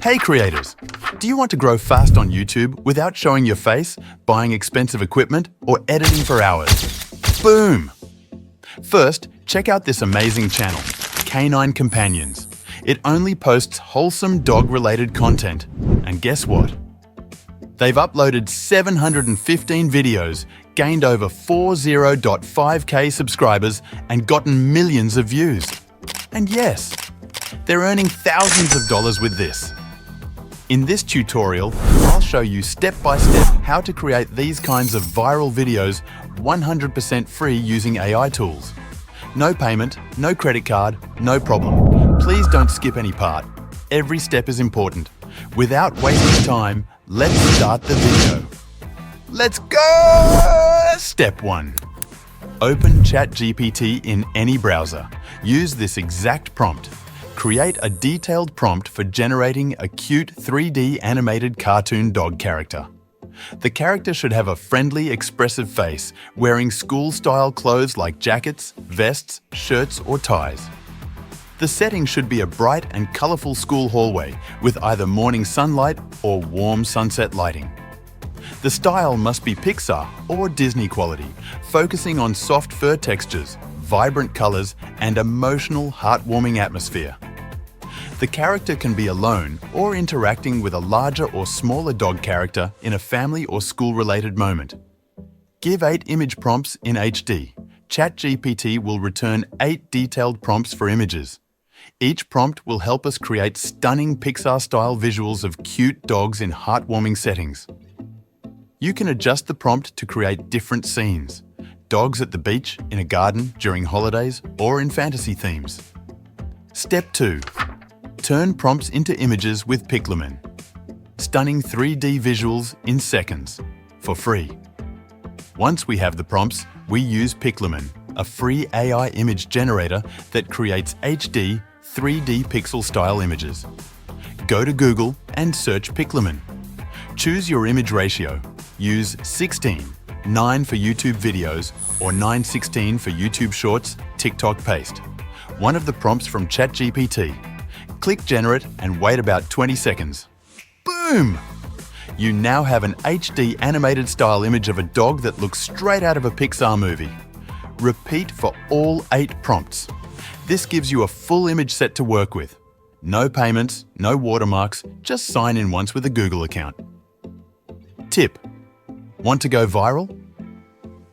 Hey creators! Do you want to grow fast on YouTube without showing your face, buying expensive equipment, or editing for hours? Boom! First, check out this amazing channel, Canine Companions. It only posts wholesome dog-related content. And guess what? They've uploaded 715 videos, gained over 40.5k subscribers, and gotten millions of views. And yes, they're earning thousands of dollars with this. In this tutorial, I'll show you step-by-step how to create these kinds of viral videos 100% free using AI tools. No payment, no credit card, no problem. Please don't skip any part. Every step is important. Without wasting time, let's start the video. Let's go! Step 1. Open Chat GPT in any browser. Use this exact prompt. Create a detailed prompt for generating a cute 3D animated cartoon dog character. The character should have a friendly, expressive face, wearing school-style clothes like jackets, vests, shirts, or ties. The setting should be a bright and colorful school hallway with either morning sunlight or warm sunset lighting. The style must be Pixar or Disney quality, focusing on soft fur textures, vibrant colors, and emotional, heartwarming atmosphere. The character can be alone or interacting with a larger or smaller dog character in a family or school-related moment. Give 8 image prompts in HD. ChatGPT will return 8 detailed prompts for images. Each prompt will help us create stunning Pixar-style visuals of cute dogs in heartwarming settings. You can adjust the prompt to create different scenes. Dogs at the beach, in a garden, during holidays, or in fantasy themes. Step 2. Turn prompts into images with Pixelman. Stunning 3D visuals in seconds, for free. Once we have the prompts, we use Pixelman, a free AI image generator that creates HD, 3D pixel-style images. Go to Google and search Pixelman. Choose your image ratio. Use 16, 9 for YouTube videos, or 9:16 for YouTube Shorts, TikTok Paste. One of the prompts from ChatGPT. Click Generate and wait about 20 seconds. Boom! You now have an HD animated style image of a dog that looks straight out of a Pixar movie. Repeat for all 8 prompts. This gives you a full image set to work with. No payments, no watermarks, just sign in once with a Google account. Tip: want to go viral?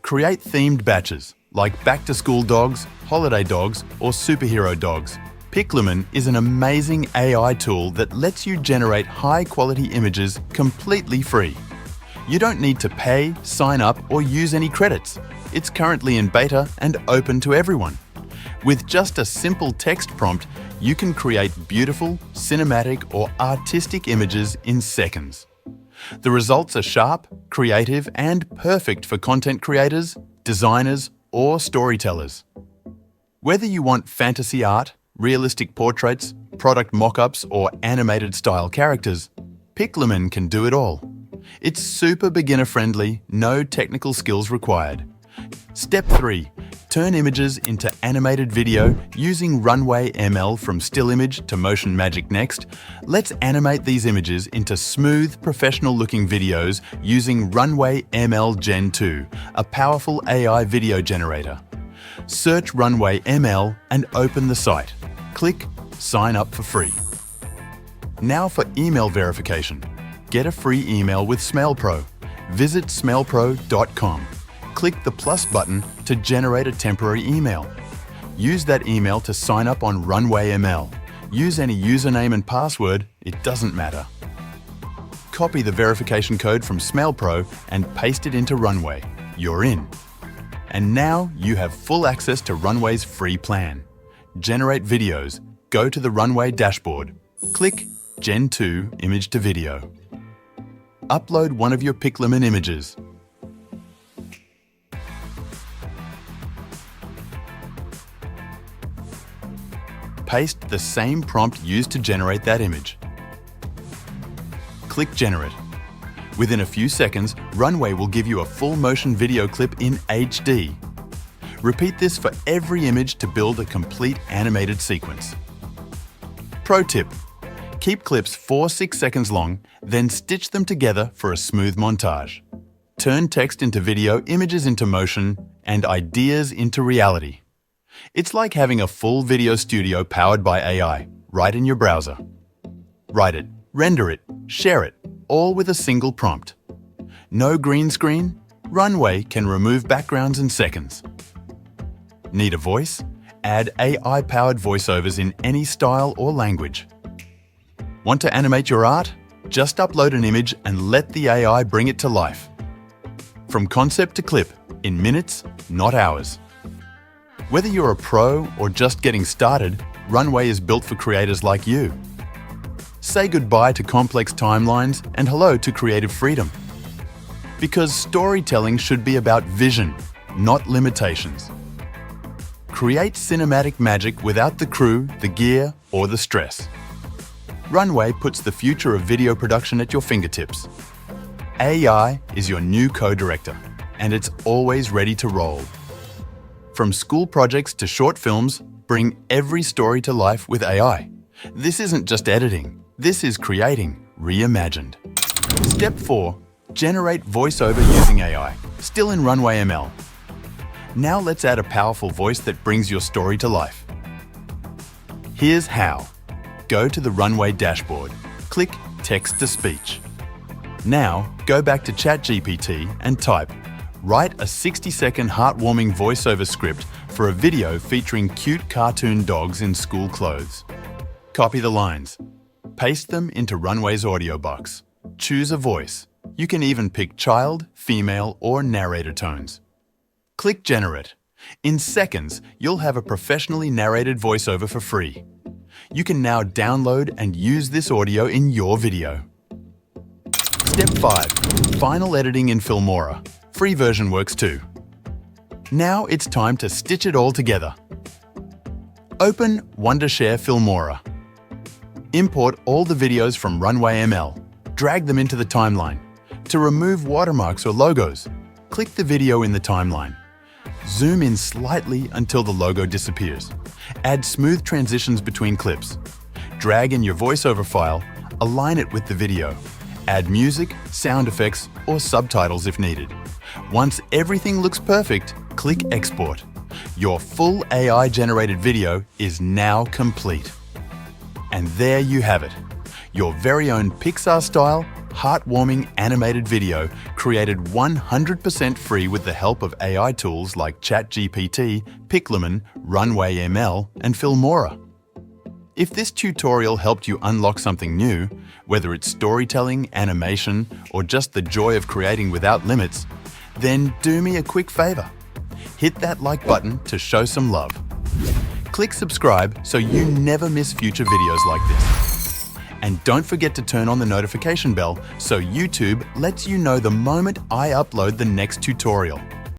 Create themed batches, like back-to-school dogs, holiday dogs, or superhero dogs. Pixelman is an amazing AI tool that lets you generate high-quality images completely free. You don't need to pay, sign up, or use any credits. It's currently in beta and open to everyone. With just a simple text prompt, you can create beautiful, cinematic, or artistic images in seconds. The results are sharp, creative, and perfect for content creators, designers, or storytellers. Whether you want fantasy art, realistic portraits, product mock-ups, or animated style characters, Pixelman can do it all. It's super beginner-friendly, no technical skills required. Step 3. Turn images into animated video using Runway ML from still image to Motion Magic Next. Let's animate these images into smooth, professional-looking videos using Runway ML Gen 2, a powerful AI video generator. Search Runway ML and open the site. Click Sign up for free. Now for email verification. Get a free email with SmailPro. Visit smailpro.com. Click the plus button to generate a temporary email. Use that email to sign up on Runway ML. Use any username and password, it doesn't matter. Copy the verification code from SmailPro and paste it into Runway. You're in. And now you have full access to Runway's free plan. Generate videos. Go to the Runway dashboard. Click Gen 2 Image to Video. Upload one of your Pixelman images. Paste the same prompt used to generate that image. Click Generate. Within a few seconds, Runway will give you a full motion video clip in HD. Repeat this for every image to build a complete animated sequence. Pro tip: Keep clips 4-6 seconds long, then stitch them together for a smooth montage. Turn text into video, images into motion, and ideas into reality. It's like having a full video studio powered by AI, right in your browser. Write it, render it, share it, all with a single prompt. No green screen? Runway can remove backgrounds in seconds. Need a voice? Add AI-powered voiceovers in any style or language. Want to animate your art? Just upload an image and let the AI bring it to life. From concept to clip, in minutes, not hours. Whether you're a pro or just getting started, Runway is built for creators like you. Say goodbye to complex timelines and hello to creative freedom. Because storytelling should be about vision, not limitations. Create cinematic magic without the crew, the gear, or the stress. Runway puts the future of video production at your fingertips. AI is your new co-director, and it's always ready to roll. From school projects to short films, bring every story to life with AI. This isn't just editing, this is creating reimagined. Step 4. Generate voiceover using AI, still in Runway ML. Now let's add a powerful voice that brings your story to life. Here's how. Go to the Runway dashboard, click Text-to-Speech. Now, go back to Chat GPT and type, write a 60-second heartwarming voiceover script for a video featuring cute cartoon dogs in school clothes. Copy the lines. Paste them into Runway's audio box. Choose a voice. You can even pick child, female, or narrator tones. Click Generate. In seconds, you'll have a professionally narrated voiceover for free. You can now download and use this audio in your video. Step 5. Final editing in Filmora. Free version works too. Now it's time to stitch it all together. Open Wondershare Filmora. Import all the videos from Runway ML. Drag them into the timeline. To remove watermarks or logos, click the video in the timeline. Zoom in slightly until the logo disappears. Add smooth transitions between clips. Drag in your voiceover file, align it with the video. Add music, sound effects, or subtitles if needed. Once everything looks perfect, click Export. Your full AI-generated video is now complete. And there you have it. Your very own Pixar-style, heartwarming animated video created 100% free with the help of AI tools like Chat GPT, Pixelman, Runway ML, and Filmora. If this tutorial helped you unlock something new, whether it's storytelling, animation, or just the joy of creating without limits, then do me a quick favor. Hit that like button to show some love. Click subscribe so you never miss future videos like this. And don't forget to turn on the notification bell so YouTube lets you know the moment I upload the next tutorial.